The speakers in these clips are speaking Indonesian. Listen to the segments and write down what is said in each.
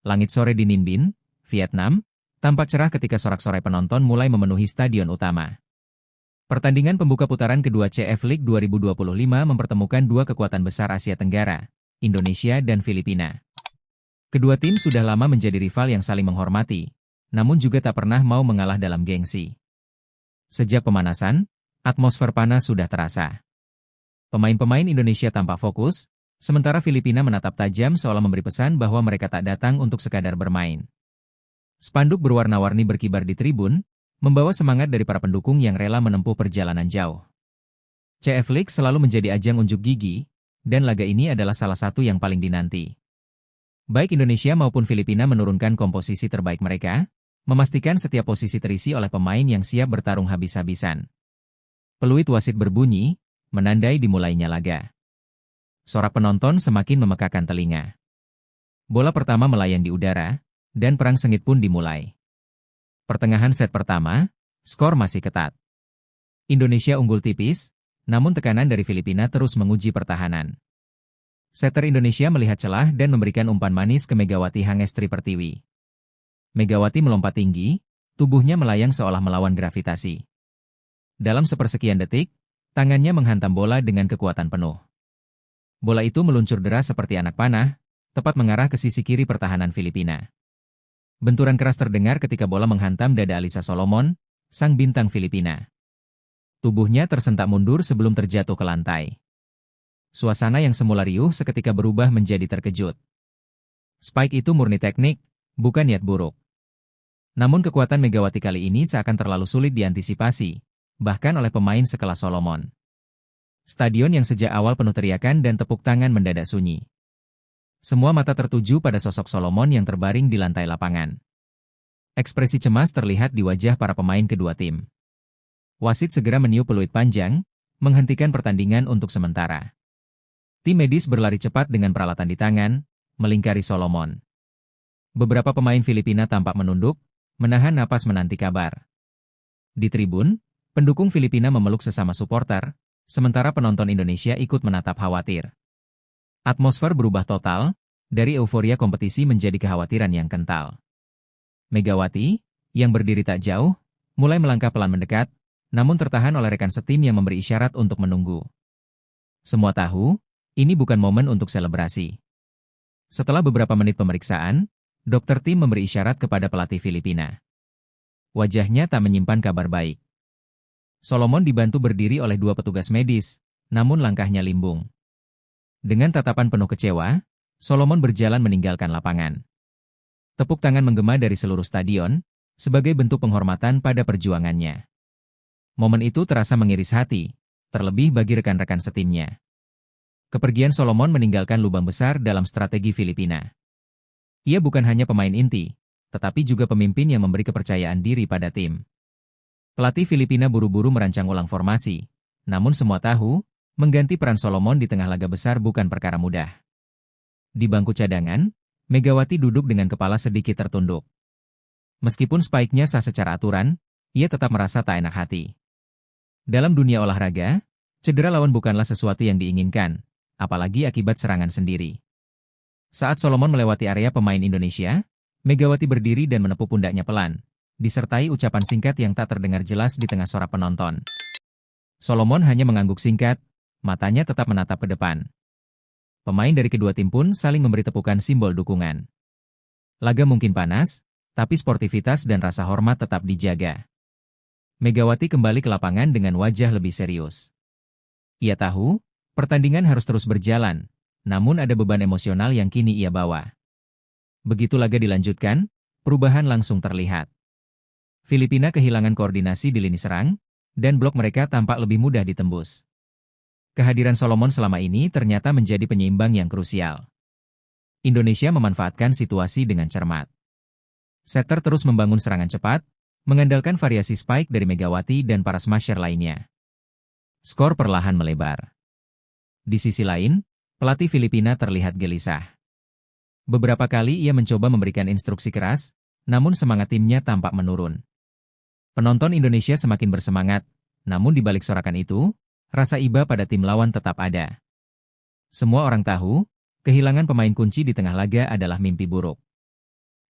Langit sore di Ninh Binh, Vietnam, tampak cerah ketika sorak-sorai penonton mulai memenuhi stadion utama. Pertandingan pembuka putaran kedua CF League 2025 mempertemukan dua kekuatan besar Asia Tenggara, Indonesia dan Filipina. Kedua tim sudah lama menjadi rival yang saling menghormati, namun juga tak pernah mau mengalah dalam gengsi. Sejak pemanasan, atmosfer panas sudah terasa. Pemain-pemain Indonesia tampak fokus, sementara Filipina menatap tajam seolah memberi pesan bahwa mereka tak datang untuk sekadar bermain. Spanduk berwarna-warni berkibar di tribun, membawa semangat dari para pendukung yang rela menempuh perjalanan jauh. CF League selalu menjadi ajang unjuk gigi, dan laga ini adalah salah satu yang paling dinanti. Baik Indonesia maupun Filipina menurunkan komposisi terbaik mereka, memastikan setiap posisi terisi oleh pemain yang siap bertarung habis-habisan. Peluit wasit berbunyi, menandai dimulainya laga. Sorak penonton semakin memekakan telinga. Bola pertama melayang di udara, dan perang sengit pun dimulai. Pertengahan set pertama, skor masih ketat. Indonesia unggul tipis, namun tekanan dari Filipina terus menguji pertahanan. Setter Indonesia melihat celah dan memberikan umpan manis ke Megawati Hangestri Pertiwi. Megawati melompat tinggi, tubuhnya melayang seolah melawan gravitasi. Dalam sepersekian detik, tangannya menghantam bola dengan kekuatan penuh. Bola itu meluncur deras seperti anak panah, tepat mengarah ke sisi kiri pertahanan Filipina. Benturan keras terdengar ketika bola menghantam dada Alisa Solomon, sang bintang Filipina. Tubuhnya tersentak mundur sebelum terjatuh ke lantai. Suasana yang semula riuh seketika berubah menjadi terkejut. Spike itu murni teknik, bukan niat buruk. Namun kekuatan Megawati kali ini seakan terlalu sulit diantisipasi, bahkan oleh pemain sekelas Solomon. Stadion yang sejak awal penuh teriakan dan tepuk tangan mendadak sunyi. Semua mata tertuju pada sosok Solomon yang terbaring di lantai lapangan. Ekspresi cemas terlihat di wajah para pemain kedua tim. Wasit segera meniup peluit panjang, menghentikan pertandingan untuk sementara. Tim medis berlari cepat dengan peralatan di tangan, melingkari Solomon. Beberapa pemain Filipina tampak menunduk, menahan napas menanti kabar. Di tribun, pendukung Filipina memeluk sesama supporter, sementara penonton Indonesia ikut menatap khawatir. Atmosfer berubah total, dari euforia kompetisi menjadi kekhawatiran yang kental. Megawati, yang berdiri tak jauh, mulai melangkah pelan mendekat, namun tertahan oleh rekan setim yang memberi isyarat untuk menunggu. Semua tahu, ini bukan momen untuk selebrasi. Setelah beberapa menit pemeriksaan, dokter tim memberi isyarat kepada pelatih Filipina. Wajahnya tak menyimpan kabar baik. Solomon dibantu berdiri oleh dua petugas medis, namun langkahnya limbung. Dengan tatapan penuh kecewa, Solomon berjalan meninggalkan lapangan. Tepuk tangan menggema dari seluruh stadion, sebagai bentuk penghormatan pada perjuangannya. Momen itu terasa mengiris hati, terlebih bagi rekan-rekan setimnya. Kepergian Solomon meninggalkan lubang besar dalam strategi Filipina. Ia bukan hanya pemain inti, tetapi juga pemimpin yang memberi kepercayaan diri pada tim. Pelatih Filipina buru-buru merancang ulang formasi, namun semua tahu, mengganti peran Solomon di tengah laga besar bukan perkara mudah. Di bangku cadangan, Megawati duduk dengan kepala sedikit tertunduk. Meskipun spike-nya sah secara aturan, ia tetap merasa tak enak hati. Dalam dunia olahraga, cedera lawan bukanlah sesuatu yang diinginkan, apalagi akibat serangan sendiri. Saat Solomon melewati area pemain Indonesia, Megawati berdiri dan menepuk pundaknya pelan, disertai ucapan singkat yang tak terdengar jelas di tengah sorak penonton. Solomon hanya mengangguk singkat, matanya tetap menatap ke depan. Pemain dari kedua tim pun saling memberi tepukan simbol dukungan. Laga mungkin panas, tapi sportivitas dan rasa hormat tetap dijaga. Megawati kembali ke lapangan dengan wajah lebih serius. Ia tahu, pertandingan harus terus berjalan, namun ada beban emosional yang kini ia bawa. Begitu laga dilanjutkan, perubahan langsung terlihat. Filipina kehilangan koordinasi di lini serang, dan blok mereka tampak lebih mudah ditembus. Kehadiran Solomon selama ini ternyata menjadi penyeimbang yang krusial. Indonesia memanfaatkan situasi dengan cermat. Setter terus membangun serangan cepat, mengandalkan variasi spike dari Megawati dan para smasher lainnya. Skor perlahan melebar. Di sisi lain, pelatih Filipina terlihat gelisah. Beberapa kali ia mencoba memberikan instruksi keras, namun semangat timnya tampak menurun. Penonton Indonesia semakin bersemangat, namun di balik sorakan itu, rasa iba pada tim lawan tetap ada. Semua orang tahu, kehilangan pemain kunci di tengah laga adalah mimpi buruk.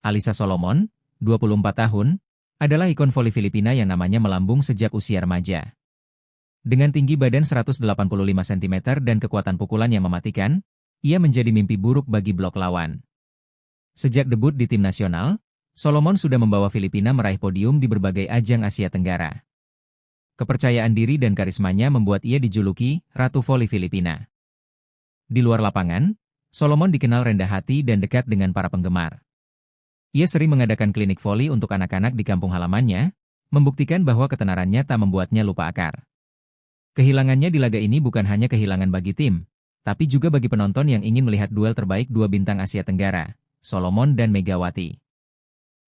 Alyssa Solomon, 24 tahun, adalah ikon voli Filipina yang namanya melambung sejak usia remaja. Dengan tinggi badan 185 cm dan kekuatan pukulan yang mematikan, ia menjadi mimpi buruk bagi blok lawan. Sejak debut di tim nasional, Solomon sudah membawa Filipina meraih podium di berbagai ajang Asia Tenggara. Kepercayaan diri dan karismanya membuat ia dijuluki Ratu Voli Filipina. Di luar lapangan, Solomon dikenal rendah hati dan dekat dengan para penggemar. Ia sering mengadakan klinik voli untuk anak-anak di kampung halamannya, membuktikan bahwa ketenarannya tak membuatnya lupa akar. Kehilangannya di laga ini bukan hanya kehilangan bagi tim, tapi juga bagi penonton yang ingin melihat duel terbaik dua bintang Asia Tenggara, Solomon dan Megawati.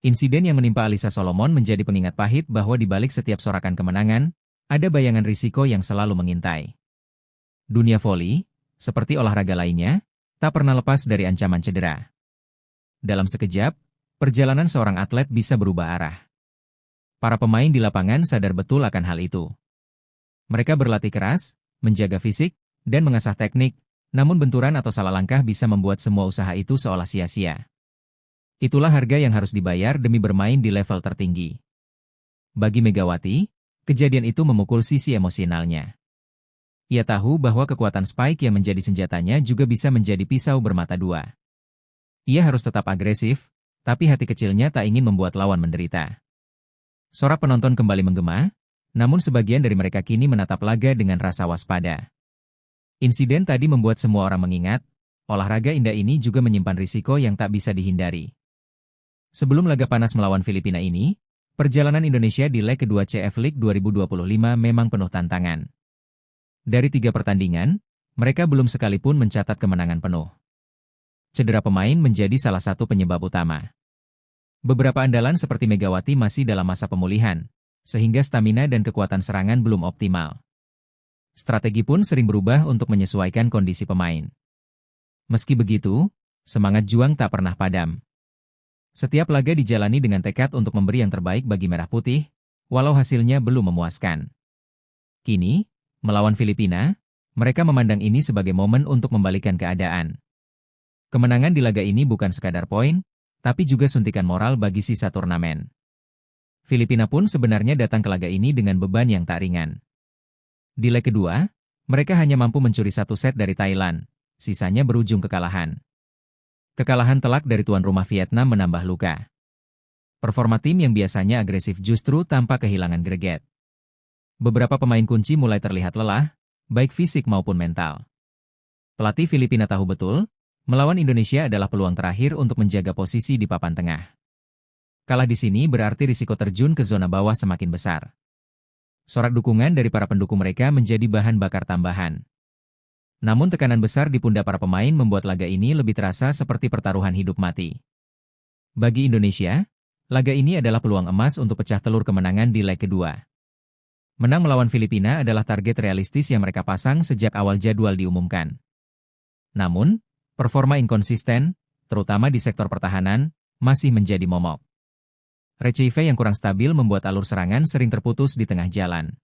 Insiden yang menimpa Alyssa Solomon menjadi pengingat pahit bahwa di balik setiap sorakan kemenangan, ada bayangan risiko yang selalu mengintai. Dunia voli, seperti olahraga lainnya, tak pernah lepas dari ancaman cedera. Dalam sekejap, perjalanan seorang atlet bisa berubah arah. Para pemain di lapangan sadar betul akan hal itu. Mereka berlatih keras, menjaga fisik, dan mengasah teknik, namun benturan atau salah langkah bisa membuat semua usaha itu seolah sia-sia. Itulah harga yang harus dibayar demi bermain di level tertinggi. Bagi Megawati, kejadian itu memukul sisi emosionalnya. Ia tahu bahwa kekuatan Spike yang menjadi senjatanya juga bisa menjadi pisau bermata dua. Ia harus tetap agresif, tapi hati kecilnya tak ingin membuat lawan menderita. Sorak penonton kembali menggema, namun sebagian dari mereka kini menatap laga dengan rasa waspada. Insiden tadi membuat semua orang mengingat, olahraga indah ini juga menyimpan risiko yang tak bisa dihindari. Sebelum laga panas melawan Filipina ini, perjalanan Indonesia di leg kedua CF League 2025 memang penuh tantangan. Dari 3 pertandingan, mereka belum sekalipun mencatat kemenangan penuh. Cedera pemain menjadi salah satu penyebab utama. Beberapa andalan seperti Megawati masih dalam masa pemulihan, sehingga stamina dan kekuatan serangan belum optimal. Strategi pun sering berubah untuk menyesuaikan kondisi pemain. Meski begitu, semangat juang tak pernah padam. Setiap laga dijalani dengan tekad untuk memberi yang terbaik bagi Merah Putih, walau hasilnya belum memuaskan. Kini, melawan Filipina, mereka memandang ini sebagai momen untuk membalikkan keadaan. Kemenangan di laga ini bukan sekadar poin, tapi juga suntikan moral bagi sisa turnamen. Filipina pun sebenarnya datang ke laga ini dengan beban yang tak ringan. Di leg kedua, mereka hanya mampu mencuri 1 set dari Thailand, sisanya berujung kekalahan. Kekalahan telak dari tuan rumah Vietnam menambah luka. Performa tim yang biasanya agresif justru tampak kehilangan greget. Beberapa pemain kunci mulai terlihat lelah, baik fisik maupun mental. Pelatih Filipina tahu betul, melawan Indonesia adalah peluang terakhir untuk menjaga posisi di papan tengah. Kalah di sini berarti risiko terjun ke zona bawah semakin besar. Sorak dukungan dari para pendukung mereka menjadi bahan bakar tambahan. Namun tekanan besar di pundak para pemain membuat laga ini lebih terasa seperti pertaruhan hidup mati. Bagi Indonesia, laga ini adalah peluang emas untuk pecah telur kemenangan di leg kedua. Menang melawan Filipina adalah target realistis yang mereka pasang sejak awal jadwal diumumkan. Namun, performa inkonsisten, terutama di sektor pertahanan, masih menjadi momok. Recife yang kurang stabil membuat alur serangan sering terputus di tengah jalan.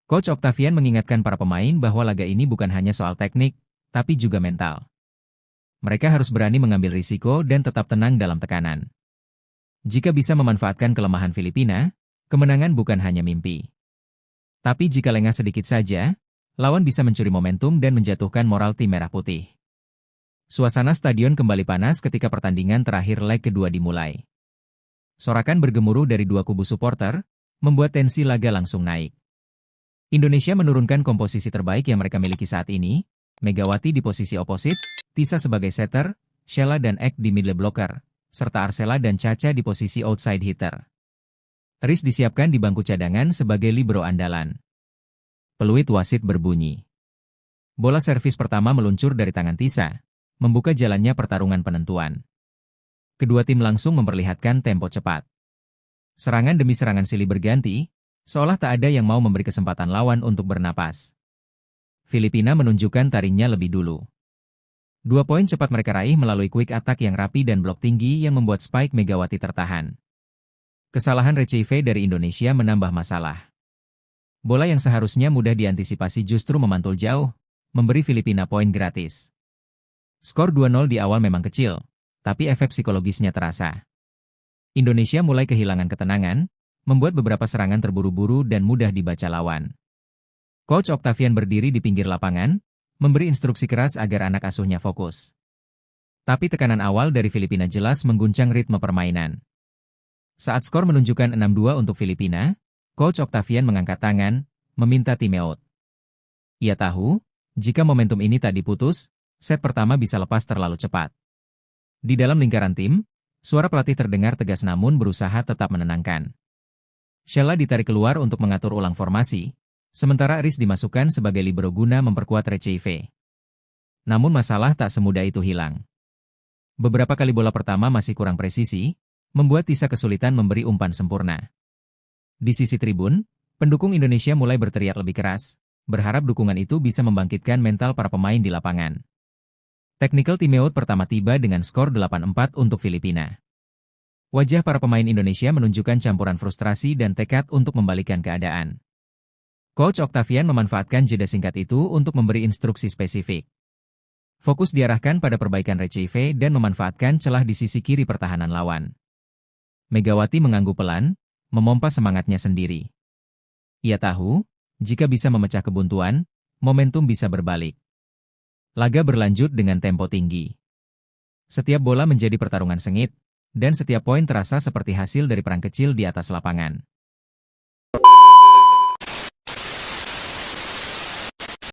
Coach Octavian mengingatkan para pemain bahwa laga ini bukan hanya soal teknik, tapi juga mental. Mereka harus berani mengambil risiko dan tetap tenang dalam tekanan. Jika bisa memanfaatkan kelemahan Filipina, kemenangan bukan hanya mimpi. Tapi jika lengah sedikit saja, lawan bisa mencuri momentum dan menjatuhkan moral tim Merah Putih. Suasana stadion kembali panas ketika pertandingan terakhir leg kedua dimulai. Sorakan bergemuruh dari dua kubu supporter, membuat tensi laga langsung naik. Indonesia menurunkan komposisi terbaik yang mereka miliki saat ini, Megawati di posisi oposit, Tisa sebagai setter, Sheila dan Ek di middle blocker, serta Arsela dan Caca di posisi outside hitter. Riz disiapkan di bangku cadangan sebagai libero andalan. Peluit wasit berbunyi. Bola servis pertama meluncur dari tangan Tisa, membuka jalannya pertarungan penentuan. Kedua tim langsung memperlihatkan tempo cepat. Serangan demi serangan silih berganti, seolah tak ada yang mau memberi kesempatan lawan untuk bernapas. Filipina menunjukkan taringnya lebih dulu. 2 poin cepat mereka raih melalui quick attack yang rapi dan blok tinggi yang membuat Spike Megawati tertahan. Kesalahan Recife dari Indonesia menambah masalah. Bola yang seharusnya mudah diantisipasi justru memantul jauh, memberi Filipina poin gratis. Skor 2-0 di awal memang kecil, tapi efek psikologisnya terasa. Indonesia mulai kehilangan ketenangan, membuat beberapa serangan terburu-buru dan mudah dibaca lawan. Coach Octavian berdiri di pinggir lapangan, memberi instruksi keras agar anak asuhnya fokus. Tapi tekanan awal dari Filipina jelas mengguncang ritme permainan. Saat skor menunjukkan 6-2 untuk Filipina, Coach Octavian mengangkat tangan, meminta timeout. Ia tahu, jika momentum ini tak diputus, set pertama bisa lepas terlalu cepat. Di dalam lingkaran tim, suara pelatih terdengar tegas namun berusaha tetap menenangkan. Sheila ditarik keluar untuk mengatur ulang formasi, sementara Aris dimasukkan sebagai libero guna memperkuat Receive. Namun masalah tak semudah itu hilang. Beberapa kali bola pertama masih kurang presisi, membuat Tisa kesulitan memberi umpan sempurna. Di sisi tribun, pendukung Indonesia mulai berteriak lebih keras, berharap dukungan itu bisa membangkitkan mental para pemain di lapangan. Technical timeout pertama tiba dengan skor 8-4 untuk Filipina. Wajah para pemain Indonesia menunjukkan campuran frustrasi dan tekad untuk membalikkan keadaan. Coach Octavian memanfaatkan jeda singkat itu untuk memberi instruksi spesifik. Fokus diarahkan pada perbaikan Receive dan memanfaatkan celah di sisi kiri pertahanan lawan. Megawati mengangguk pelan, memompa semangatnya sendiri. Ia tahu, jika bisa memecah kebuntuan, momentum bisa berbalik. Laga berlanjut dengan tempo tinggi. Setiap bola menjadi pertarungan sengit, dan setiap poin terasa seperti hasil dari perang kecil di atas lapangan.